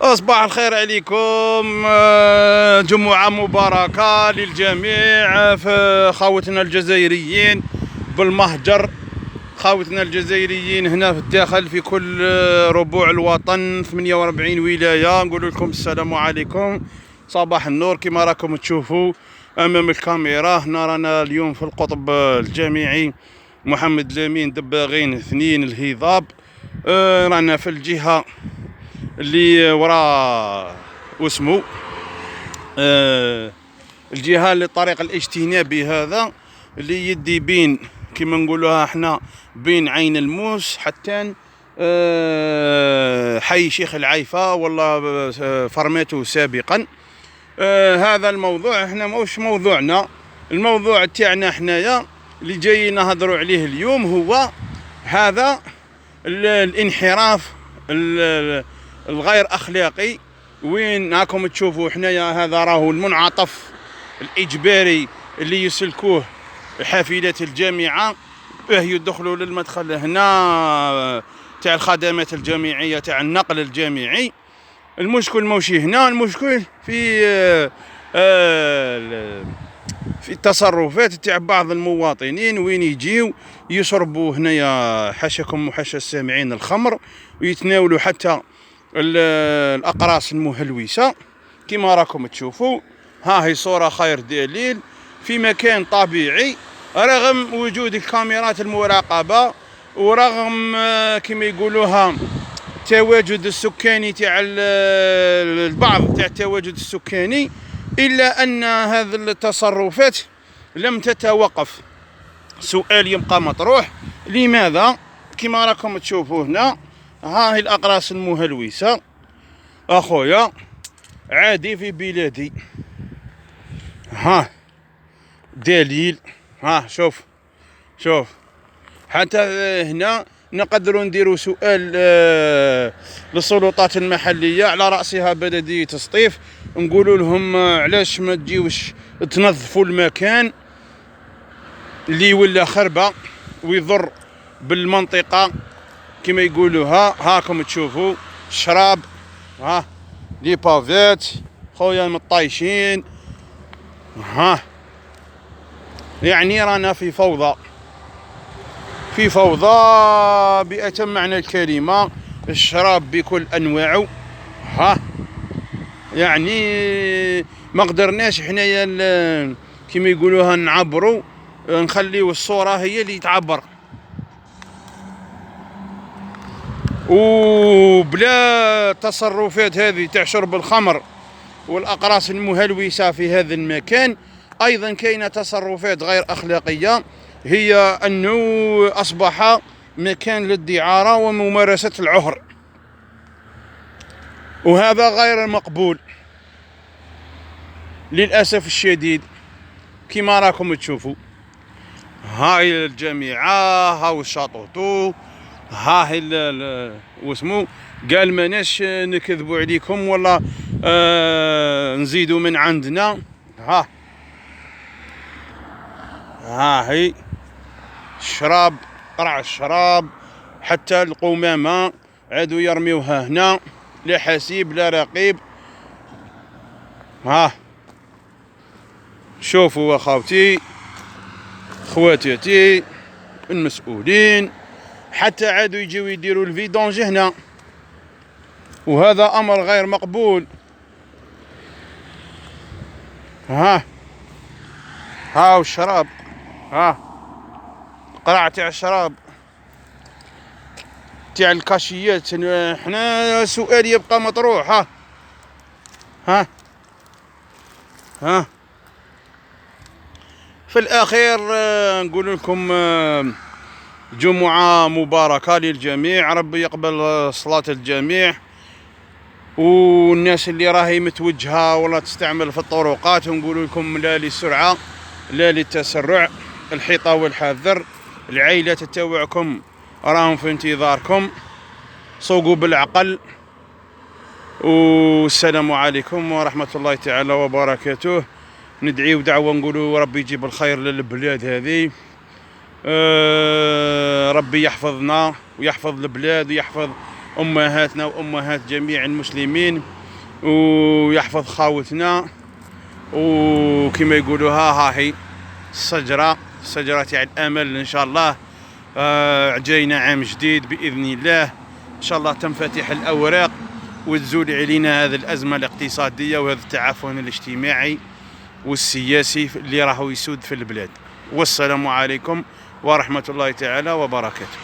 صباح الخير عليكم. جمعة مباركة للجميع، في خاوتنا الجزائريين بالمهجر، خاوتنا الجزائريين هنا في الداخل في كل ربوع الوطن 48 ولاية. نقول لكم السلام عليكم، صباح النور. كما راكم تشوفوا امام الكاميرا، هنا رانا اليوم في القطب الجامعي محمد لامين دباغين اثنين الهضاب. رانا في الجهة اللي وراء واسمو الجهه اللي الطريق الاجتنابي هذا اللي يدي بين، كما نقولوها احنا، بين عين الموس حتى حي شيخ العيفه والله فرماته سابقا. هذا الموضوع احنا موش موضوعنا، الموضوع تاعنا حنايا اللي جايين نهضروا عليه اليوم هو هذا الانحراف الغير اخلاقي. وين راكم تشوفوا حنايا، هذا راهو المنعطف الاجباري اللي يسلكوه حافلات الجامعه باه يدخلوا للمدخل هنا تاع الخدمات الجامعيه تاع النقل الجامعي. المشكل موشي هنا، المشكل في التصرفات تاع بعض المواطنين، وين يجيو يشربوا هنايا حاشاكم وحاشا السامعين الخمر، ويتناولوا حتى الأقراص المهلوسة كما راكم تشوفوا. ها هي صورة خير دليل في مكان طبيعي، رغم وجود الكاميرات المراقبة ورغم كما يقولوها تواجد السكاني تاع البعض تاع التواجد السكاني، إلا أن هذه التصرفات لم تتوقف. سؤال يبقى مطروح، لماذا؟ كما راكم تشوفوا هنا، ها هي الأقراص المهلوسة أخويا، عادي في بلادي. ها دليل، ها شوف حتى هنا نقدروا نديروا سؤال للسلطات المحلية، على رأسها بلدية سطيف، نقولوا لهم علاش ما تجيوش تنظفوا المكان اللي ولا خربة ويضر بالمنطقة كما يقولوها. هاكم تشوفوا الشراب، ها لي بافيت خويا مطايشين. ها يعني رانا في فوضى بأتم معنى الكلمة، الشراب بكل أنواعه. ها يعني ما قدرناش حنايا كما يقولوها نعبروا، نخليو الصورة هي اللي تعبر. وبلا تصرفات هذه تاع شرب الخمر والأقراص المهلوسة في هذا المكان، أيضا كاينة تصرفات غير أخلاقية، هي أنه أصبح مكان للدعارة وممارسة العهر، وهذا غير مقبول للأسف الشديد. كما راكم تشوفوا هاي الجامعة، هاو الشاطوطو، ها هي واسمو. قال ماناش نكذبوا عليكم ولا نزيدوا من عندنا. ها هي الشراب، قرع الشراب، حتى القمامة عادوا يرميوها هنا، لا حسيب لا رقيب. ها شوفوا اخوتي خواتاتي المسؤولين، حتى عادوا يجيو يديروا الفيدونج هنا، وهذا امر غير مقبول. هاو الشراب، ها قرع تاع الشراب تاع الكاشيات. حنا سؤال يبقى مطروح. ها في الاخير نقول لكم جمعة مباركة للجميع، ربي يقبل صلاة الجميع، والناس اللي راهي متوجهة ولا تستعمل في الطرقات نقول لكم لا للسرعة لا للتسرع، الحيطة والحذر. العائلات تاوعكم راهم في انتظاركم، سوقوا بالعقل. والسلام عليكم ورحمة الله تعالى وبركاته. ندعيو دعوة نقولوا ربي يجيب الخير للبلاد هذه، ربي يحفظنا ويحفظ البلاد ويحفظ أمهاتنا وأمهات جميع المسلمين، ويحفظ خاوتنا. وكما يقولوا ها هي الشجرة تاع الأمل إن شاء الله. جاينا عام جديد بإذن الله، إن شاء الله تنفتح الأوراق وتزول علينا هذه الأزمة الاقتصادية وهذا التعفن الاجتماعي والسياسي اللي راهو يسود في البلاد. والسلام عليكم ورحمة الله تعالى وبركاته.